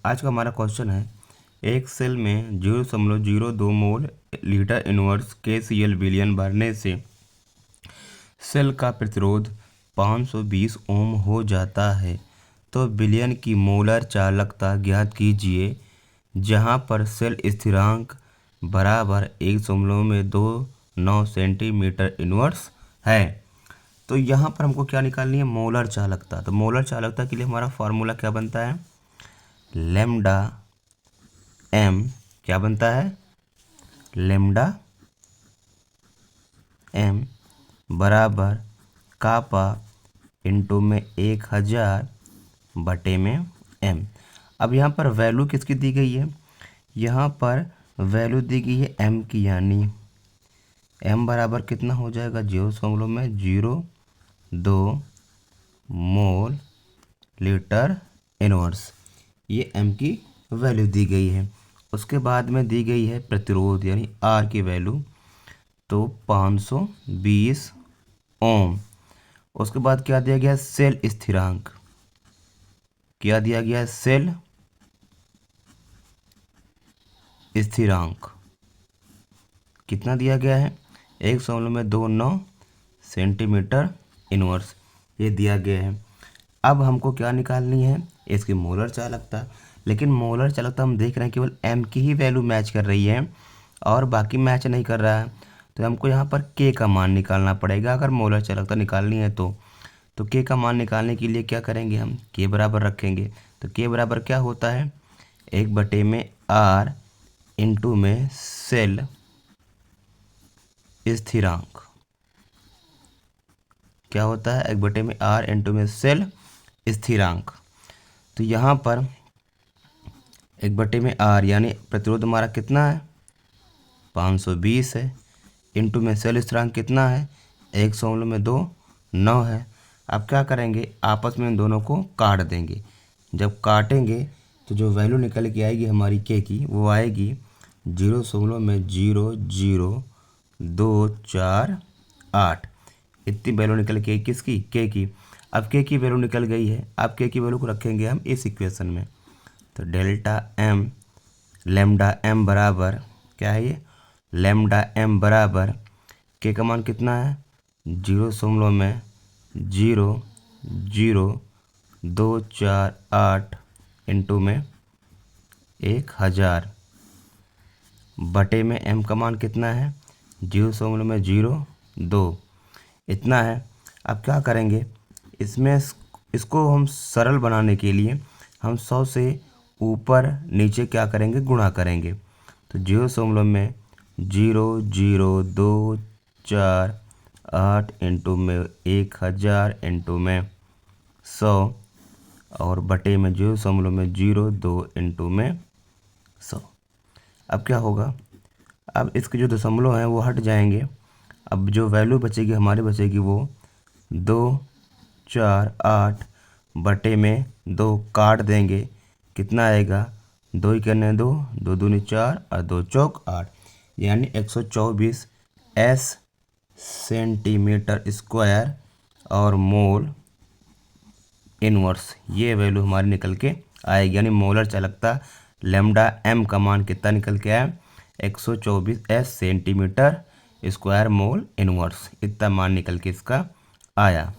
आज का हमारा क्वेश्चन है, एक सेल में 0.02 मोल लीटर इनवर्स KCl विलयन भरने से सेल का प्रतिरोध 520 ओम हो जाता है। तो विलयन की मोलर चालकता ज्ञात कीजिए, जहां पर सेल स्थिरांक बराबर 1.29 सेंटीमीटर इनवर्स है। तो यहाँ पर हमको क्या निकालनी है, मोलर चालकता। तो मोलर चालकता के लिए हमारा फार्मूला क्या बनता है, लेम्डा एम क्या बनता है, लेम्डा एम बराबर कापा इंटू में 1000 बटे में एम। अब यहाँ पर वैल्यू किसकी दी गई है, यहाँ पर वैल्यू दी गई है एम की, यानी एम बराबर कितना हो जाएगा, 0.02 मोल लीटर इनवर्स। ये एम की वैल्यू दी गई है। उसके बाद में दी गई है प्रतिरोध यानी आर की वैल्यू, तो 520 ओम। उसके बाद क्या दिया गया, सेल स्थिरांक। क्या दिया गया, सेल स्थिरांक कितना दिया गया है, 1.29 सेंटीमीटर इनवर्स, ये दिया गया है। अब हमको क्या निकालनी है, इसकी मोलर चालकता। लेकिन मोलर चालकता हम देख रहे हैं केवल एम की ही वैल्यू मैच कर रही है और बाकी मैच नहीं कर रहा है। तो हमको यहाँ पर के का मान निकालना पड़ेगा अगर मोलर चालकता निकालनी है तो के का मान निकालने के लिए क्या करेंगे, हम के बराबर रखेंगे। तो के बराबर क्या होता है, 1/r इंटू में सेल स्थिरांक। क्या होता है, 1/r इंटू में सेल स्थिरांक। तो यहाँ पर 1/r यानी प्रतिरोध हमारा कितना है, 520 है, इंटू में सेल स्थिरांक कितना है, 1.29 है। अब क्या करेंगे, आपस में इन दोनों को काट देंगे। जब काटेंगे तो जो वैल्यू निकल के आएगी हमारी के की, वो आएगी 0.00248। इतनी वैल्यू निकल के किसकी, के की। अब के की वैल्यू निकल गई है, अब के की वैल्यू को रखेंगे हम इस इक्वेशन में। तो डेल्टा एम लेम्डा एम बराबर क्या है, ये लेम्डा एम बराबर के का मान कितना है, 0.00248 इंटू में 1000 बटे में एम का मान कितना है, 0.02 इतना है। अब क्या करेंगे, इसमें इसको हम सरल बनाने के लिए हम 100 से ऊपर नीचे क्या करेंगे, गुणा करेंगे। तो 0.00248 इंटू में 1000 इंटू में 100 और बटे में 0.02 इंटू में 100। अब क्या होगा, अब इसके जो दशमलव हैं वो हट जाएंगे। अब जो वैल्यू बचेगी हमारी बचेगी वो 248 बटे में 2 काट देंगे, कितना आएगा, 2 ही करने 2, 2 दूनी 4 और 2 चौक 8, यानी 124 एस सेंटीमीटर स्क्वायर और मोल इनवर्स। ये वैल्यू हमारी निकल के आएगी, यानी मोलर चालकता लेम्डा एम का मान कितना निकल के आया, 124 S centimetre square mole inverse. इतना मान निकल के इसका आया।